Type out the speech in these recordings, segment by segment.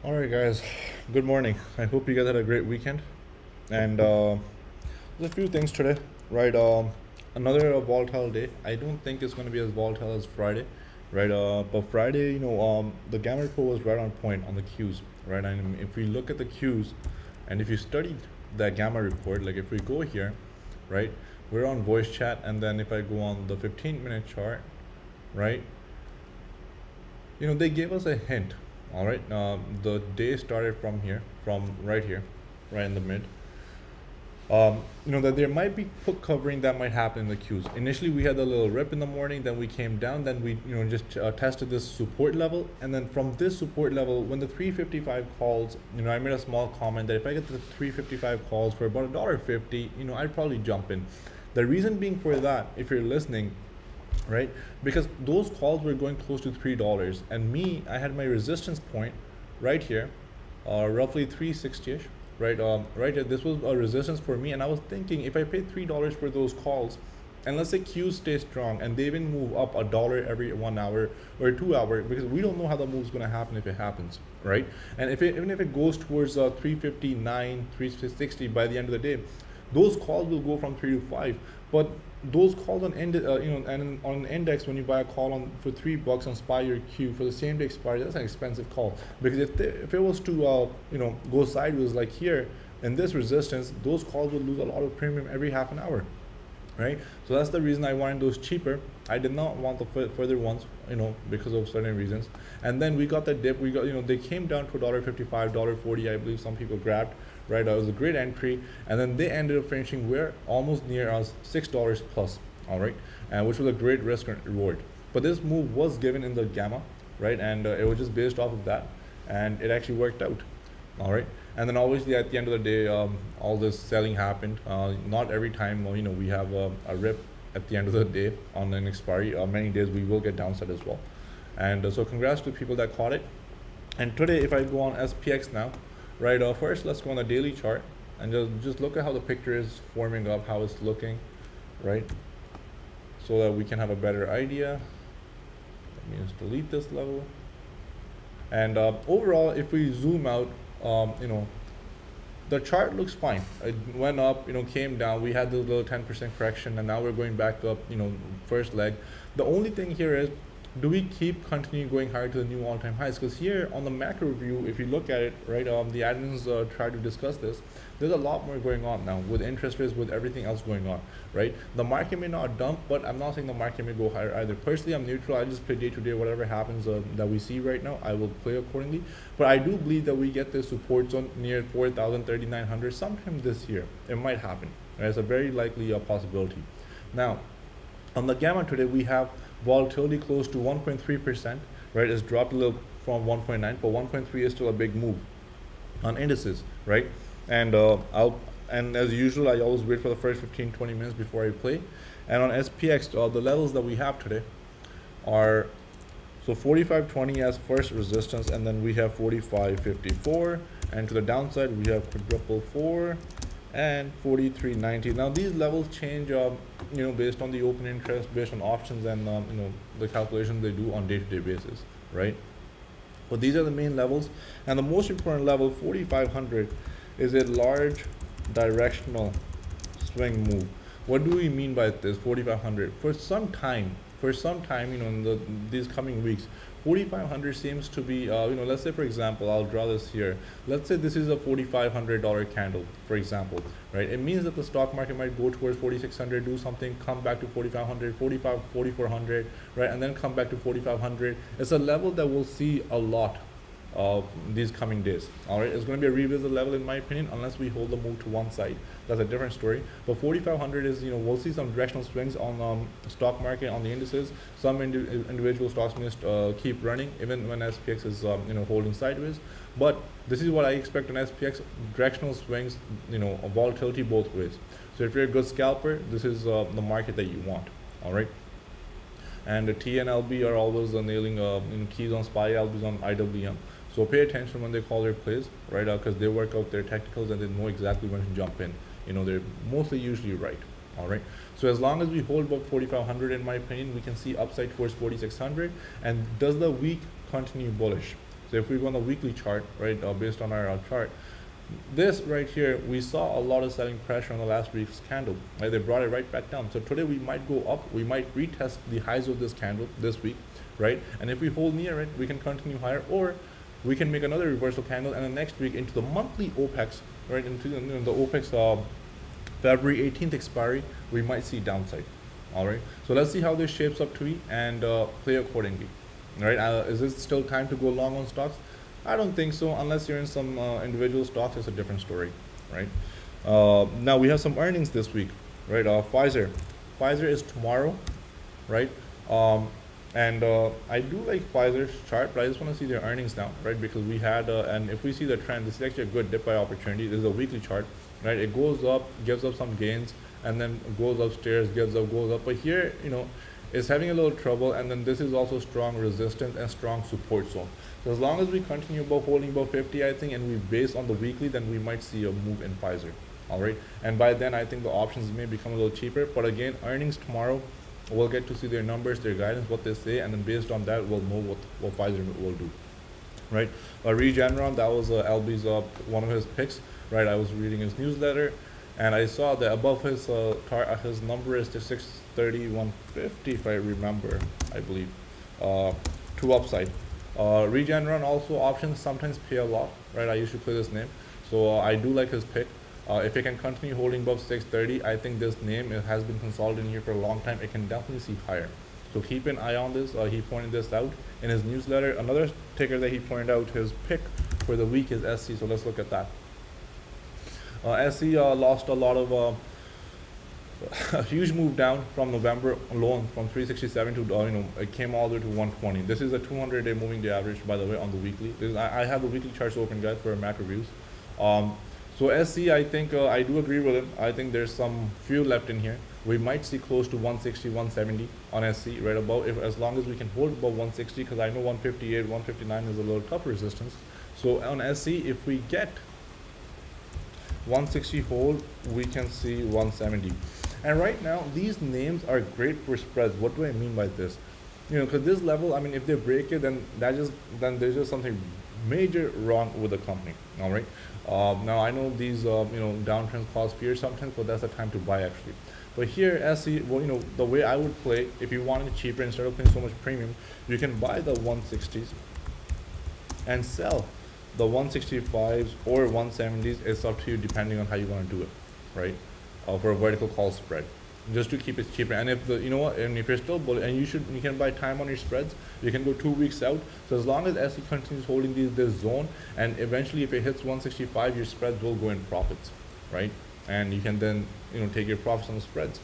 All right, guys. Good morning. I hope you guys had a great weekend. And there's a few things today, right? Another volatile day. I don't think it's going to be as volatile as Friday, right? But Friday, the gamma report was right on point on the Qs, right? And if we look at the Qs, and if you studied that gamma report, like if we go here, right, we're on voice chat, and then if I go on the 15-minute chart, right, they gave us a hint. All right, the day started from here, from right here, right in the mid. That there might be put covering that might happen in the Qs. Initially, we had a little rip in the morning, then we came down, then we just tested this support level, and then from this support level, when the 355 calls, I made a small comment that if I get the 355 calls for about $1.50, I'd probably jump in. The reason being for that, if you're listening, right, because those calls were going close to $3, and I had my resistance point right here, roughly 360ish, right, right here. This was a resistance for me, and I was thinking if I paid $3 for those calls, and let's say Qs stay strong and they even move up $1 every 1 hour or 2 hours, because we don't know how the move's going to happen if it happens, right? And even if it goes towards 359, 360 by the end of the day, those calls will go from 3 to 5. But those calls on and on index, when you buy a call for $3 on SPY or Q for the same day expiry, that's an expensive call, because if it was to go sideways like here in this resistance, those calls would lose a lot of premium every half an hour, right? So that's the reason I wanted those cheaper. I did not want the further ones, because of certain reasons. And then we got the dip. We got, they came down to $1.55, $1.40, I believe some people grabbed, right? It was a great entry. And then they ended up finishing where almost near us $6 plus, all right? And which was a great risk and reward. But this move was given in the gamma, right? And it was just based off of that. And it actually worked out, all right? And then obviously at the end of the day, all this selling happened. Not every time, we have a rip at the end of the day on an expiry. Many days we will get downside as well. And so congrats to people that caught it. And today, if I go on SPX now, right, first let's go on the daily chart and just look at how the picture is forming up, how it's looking, right? So that we can have a better idea. Let me just delete this level. And overall, if we zoom out, the chart looks fine. It went up, came down. We had this little 10% correction, and now we're going back up, first leg. The only thing here is, do we continue going higher to the new all-time highs? Because here on the macro view, if you look at it, right, the admins try to discuss this. There's a lot more going on now with interest rates, with everything else going on, right? The market may not dump, but I'm not saying the market may go higher either. Personally, I'm neutral. I just play day to day. Whatever happens that we see right now, I will play accordingly. But I do believe that we get this support zone near 4,000, 3,900 sometime this year. It might happen. Right? It's a very likely possibility. Now, on the gamma today, we have volatility close to 1.3%, right? It's dropped a little from 1.9, but 1.3 is still a big move on indices, right? And and as usual, I always wait for the first 15-20 minutes before I play. And on SPX, the levels that we have today are, so 45.20 as first resistance, and then we have 45.54, and to the downside we have quadruple 4 and 43.90. Now these levels change, based on the open interest, based on options, and the calculations they do on day-to-day basis, right? But these are the main levels, and the most important level, 4,500, is a large directional swing move. What do we mean by this 4,500? For some time, in these coming weeks, 4,500 seems to be, let's say for example, I'll draw this here. Let's say this is a $4,500 candle, for example, right? It means that the stock market might go towards 4,600, do something, come back to 4,500, 4,400, right? And then come back to 4,500. It's a level that we'll see a lot of these coming days. All right, it's going to be a revisit level in my opinion, unless we hold the move to one side. That's a different story. But 4,500 is, we'll see some directional swings on stock market, on the indices. Some individual stocks may keep running even when SPX is holding sideways. But this is what I expect on SPX: directional swings, volatility both ways. So if you're a good scalper, this is the market that you want. All right. And the T and LB are always nailing keys on SPY, LBs on IWM. So pay attention when they call their plays, right? Because they work out their technicals and they know exactly when to jump in. They're mostly usually right. All right. So as long as we hold about 4,500, in my opinion, we can see upside towards 4,600. And does the week continue bullish? So if we go on the weekly chart, right, based on our chart, this right here, we saw a lot of selling pressure on the last week's candle. Right? They brought it right back down. So today we might go up. We might retest the highs of this candle this week, right? And if we hold near it, we can continue higher, or we can make another reversal candle, and then next week into the monthly OPEX, right? Into the OPEX February 18th expiry, we might see downside. All right. So let's see how this shapes up to be and play accordingly. All right. Is it still time to go long on stocks? I don't think so, unless you're in some individual stocks. It's a different story, right? Now we have some earnings this week, right? Pfizer is tomorrow, right? And I do like Pfizer's chart, but I just want to see their earnings now, right? Because we had, and if we see the trend, this is actually a good dip by opportunity. This is a weekly chart, right? It goes up, gives up some gains, and then goes upstairs, gives up, goes up. But here, it's having a little trouble, and then this is also strong resistance and strong support zone. So as long as we continue holding above 50, I think, and we base on the weekly, then we might see a move in Pfizer. All right, and by then I think the options may become a little cheaper. But again, earnings tomorrow, we'll get to see their numbers, their guidance, what they say, and then based on that, we'll know what Pfizer will do. Right, Regeneron, that was LB's one of his picks. Right, I was reading his newsletter, and I saw that above his number is to 630, 150, if I remember, I believe, to upside. Regeneron also options sometimes pay a lot, right? I used to play this name, so I do like his pick. If it can continue holding above 630, I think this name, it has been consolidating here for a long time. It can definitely see higher. So keep an eye on this. He pointed this out in his newsletter. Another ticker that he pointed out, his pick for the week is SC. So let's look at that. SC lost a lot of a huge move down from November alone, from 367 to it came all the way to 120. This is a 200-day moving day average, by the way, on the weekly. I have the weekly charts open, guys, for macro reviews. So SC, I think I do agree with him. I think there's some fuel left in here. We might see close to 160, 170 on SC, right above, as long as we can hold above 160, because I know 158, 159 is a little tough resistance. So on SC, if we get 160 hold, we can see 170. And right now, these names are great for spreads. What do I mean by this? Because this level, I mean, if they break it, then there's just something major wrong with the company. All right. Now I know these downtrends cause fear sometimes, but that's the time to buy actually. But here, SC, well, the way I would play, if you want it cheaper instead of paying so much premium, you can buy the 160s and sell the 165s or 170s. It's up to you depending on how you want to do it, right? For a vertical call spread, just to keep it cheaper. And if and if you're still bullish, and you can buy time on your spreads, you can go 2 weeks out. So as long as SC continues holding this zone, and eventually if it hits 165, your spreads will go in profits, right? And you can then take your profits on the spreads,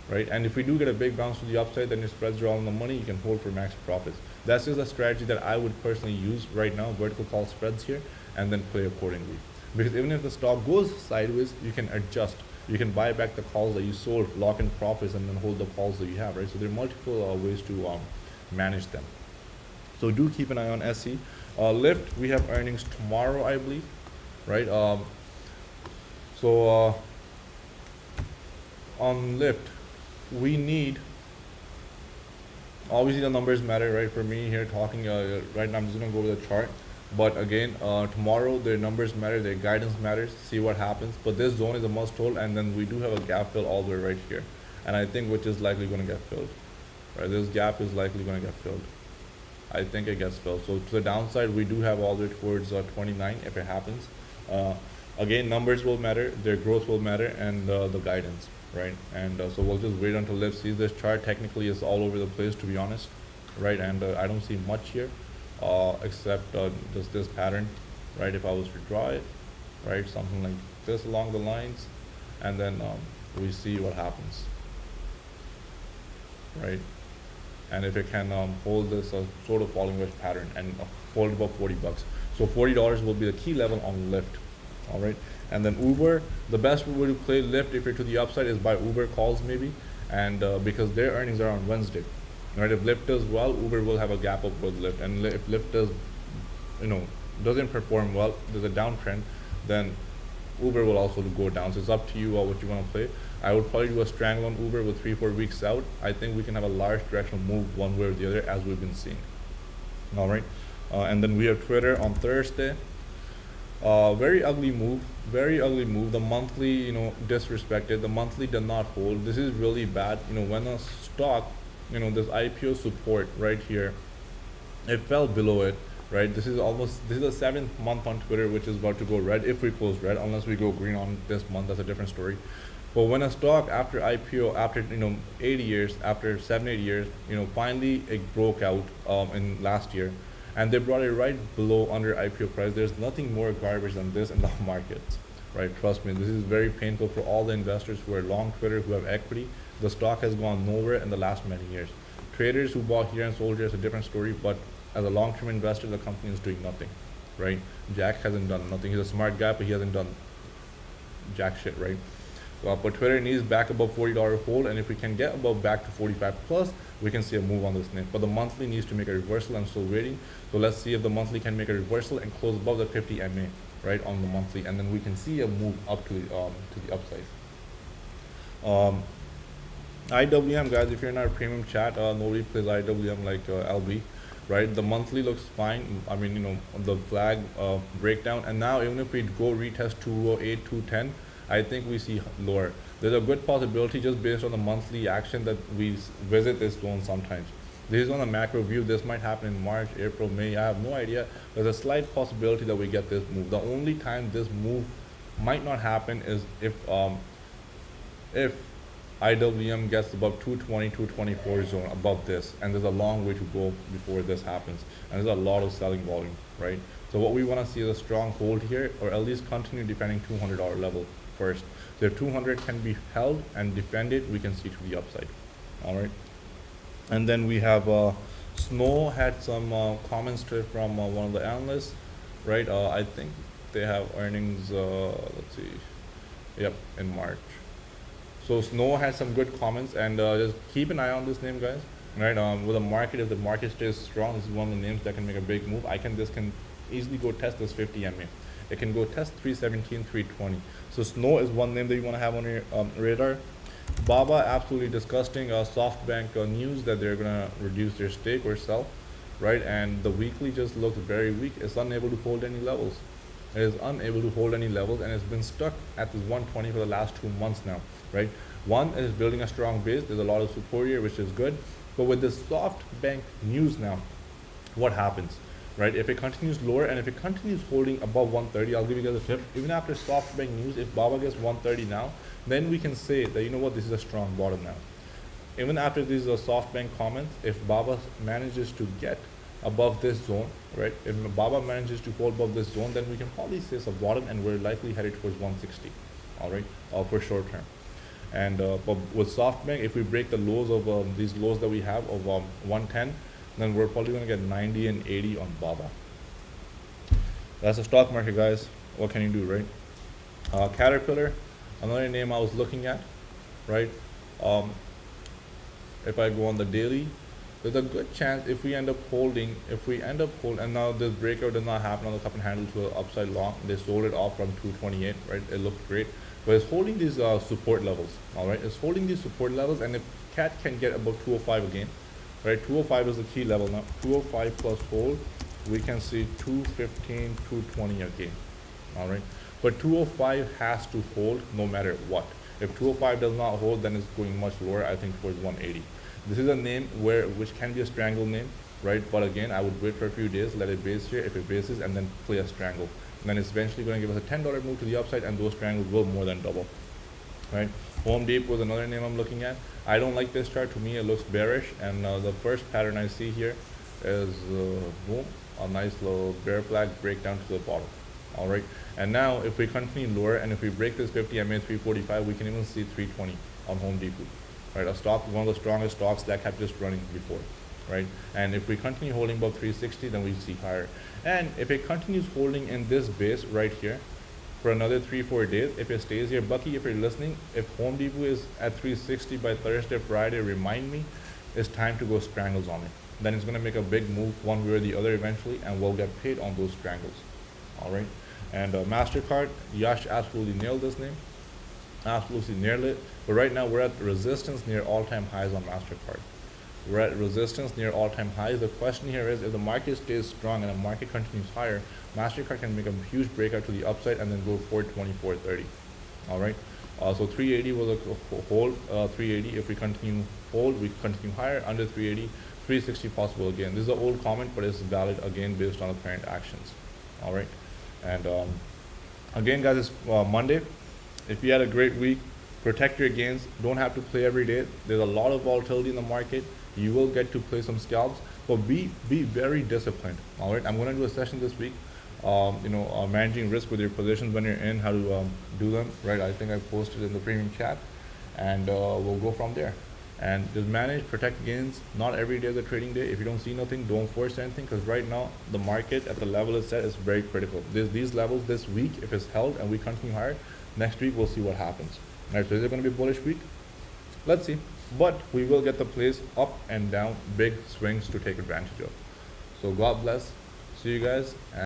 right? And if we do get a big bounce to the upside, then your spreads are all in the money. You can hold for max profits. That's just a strategy that I would personally use right now, vertical call spreads here, and then play accordingly. Because even if the stock goes sideways, you can adjust. You can buy back the calls that you sold, lock in profits, and then hold the calls that you have, right? So there are multiple ways to manage them. So do keep an eye on SC. Lyft, we have earnings tomorrow, I believe, right? On Lyft, we need, obviously the numbers matter, right? For me here talking, right now I'm just gonna go over the chart. But again, tomorrow their numbers matter, their guidance matters, see what happens. But this zone is a must hold, and then we do have a gap fill all the way right here. And I think which is likely going to get filled. Right, this gap is likely going to get filled. I think it gets filled. So to the downside, we do have all the way towards 29 if it happens. Again, numbers will matter, their growth will matter, and the guidance, right? And so we'll just wait until Lyft sees this chart. Technically, it's all over the place, to be honest, right? And I don't see much here. Except just this pattern, right? If I was to draw it, right, something like this along the lines, and then we see what happens, right? And if it can hold this sort of falling wedge pattern and hold above $40, so $40 will be the key level on Lyft. All right, and then Uber, the best way to play Lyft if you're to the upside is by Uber calls maybe, and because their earnings are on Wednesday. Right, if Lyft does well, Uber will have a gap up with Lyft, and if Lyft does, doesn't perform well, there's a downtrend, then Uber will also go down. So it's up to you what you want to play. I would probably do a strangle on Uber with 3-4 weeks out. I think we can have a large directional move one way or the other, as we've been seeing. All right, And then we have Twitter on Thursday. Very ugly move. Very ugly move. The monthly, disrespected. The monthly did not hold. This is really bad. When a stock, this IPO support right here, it fell below it, right? This is the 7th month on Twitter, which is about to go red if we close red, unless we go green on this month. That's a different story. But when a stock after IPO, after 8 years, after 7-8 years, finally it broke out in last year, and they brought it right below under IPO price. There's nothing more garbage than this in the markets, right? Trust me, this is very painful for all the investors who are long Twitter, who have equity. The stock has gone nowhere in the last many years. Traders who bought here and sold here is a different story, but as a long-term investor, the company is doing nothing, right? Jack hasn't done nothing. He's a smart guy, but he hasn't done jack shit, right? But Twitter needs back above $40 hold, and if we can get above back to 45 plus, we can see a move on this name. But the monthly needs to make a reversal. I'm still waiting. So let's see if the monthly can make a reversal and close above the 50 MA, right, on the monthly, and then we can see a move up to the upside. IWM, guys, if you're in our premium chat, nobody plays IWM like LB, right? The monthly looks fine. I mean, the flag breakdown, and now even if we go retest 208, 210, I think we see lower. There's a good possibility, just based on the monthly action, that we visit this zone sometimes. This is on a macro view. This might happen in March, April, May. I have no idea. There's a slight possibility that we get this move. The only time this move might not happen is if IWM gets above 220, 224 zone, above this, and there's a long way to go before this happens, and there's a lot of selling volume, right? So what we want to see is a strong hold here, or at least continue defending $200 level first. So if 200 can be held and defended, we can see to the upside. All right. And then we have Snow had some comments from one of the analysts, right? I think they have earnings. Let's see. Yep, in March. So Snow had some good comments, and just keep an eye on this name, guys. Right? With the market, if the market stays strong, this is one of the names that can make a big move. This can easily go test this 50 MA. It can go test 317, 320. So Snow is one name that you want to have on your radar. Baba, absolutely disgusting. SoftBank news that they're gonna reduce their stake or sell, right? And the weekly just looks very weak. It's unable to hold any levels. It is unable to hold any levels, and it's been stuck at this 120 for the last 2 months now, right? One, it is building a strong base. There's a lot of support here, which is good. But with this SoftBank news now, what happens? Right, if it continues lower and if it continues holding above 130, I'll give you guys a tip. Even after SoftBank news, if Baba gets 130 now, then we can say that, you know what, this is a strong bottom now. Even after these SoftBank comments, if Baba manages to get above this zone, right, if Baba manages to hold above this zone, then we can probably say it's a bottom, and we're likely headed towards 160, all right, for short term. And but with SoftBank, if we break the lows of these lows that we have of 110, then we're probably going to get 90 and 80 on Baba. That's the stock market, guys. What can you do, right? Caterpillar, another name I was looking at, right? If I go on the daily, there's a good chance if we end up holding, and now this breakout did not happen on the cup and handle to an upside long. They sold it off from 228, right? It looked great, but it's holding these support levels, all right? It's holding these support levels, and if CAT can get above 205 again, right, 205 is the key level now. 205 plus hold, we can see 215, 220 again. All right, but 205 has to hold no matter what. If 205 does not hold, then it's going much lower, I think towards 180. This is a name which can be a strangle name, right? But again, I would wait for a few days, let it base here. If it bases, and then play a strangle, and then it's eventually going to give us a $10 move to the upside, and those strangles will more than double, right? Home Depot was another name I'm looking at. I don't like this chart. To me, it looks bearish, and the first pattern I see here is boom, a nice little bear flag breakdown to the bottom. All right, and now if we continue lower, and if we break this 50 MA 345, we can even see 320 on Home Depot, right? A stock, one of the strongest stocks that kept just running before, right? And if we continue holding above 360, then we see higher. And if it continues holding in this base right here for another 3-4 days, if it stays here, Bucky, if you're listening, if Home Depot is at 360 by Thursday, Friday, remind me, it's time to go strangles on it. Then it's going to make a big move one way or the other eventually, and we'll get paid on those strangles. All right. And MasterCard, Yash absolutely nailed this name. Absolutely nailed it. But right now we're at resistance near all-time highs on MasterCard. we're at resistance near all-time highs. The question here is, if the market stays strong and the market continues higher, MasterCard can make a huge breakout to the upside and then go 420, 430. All right. So 380 was a hold. 380. If we continue hold, we continue higher. Under 380, 360 possible again. This is an old comment, but it's valid again based on apparent actions. All right. And again, guys, it's Monday. If you had a great week, protect your gains. Don't have to play every day. There's a lot of volatility in the market. You will get to play some scalps, but be very disciplined. All right. I'm going to do a session this week. Managing risk with your positions when you're in, how to do them, right? I think I posted in the premium chat, and we'll go from there. And just manage, protect gains. Not every day is a trading day. If you don't see nothing, don't force anything, because right now the market at the level it's set is very critical. These levels this week, if it's held and we continue higher, next week we'll see what happens. All right, so is it going to be a bullish week? Let's see. But we will get the plays up and down, big swings to take advantage of. So God bless. See you guys.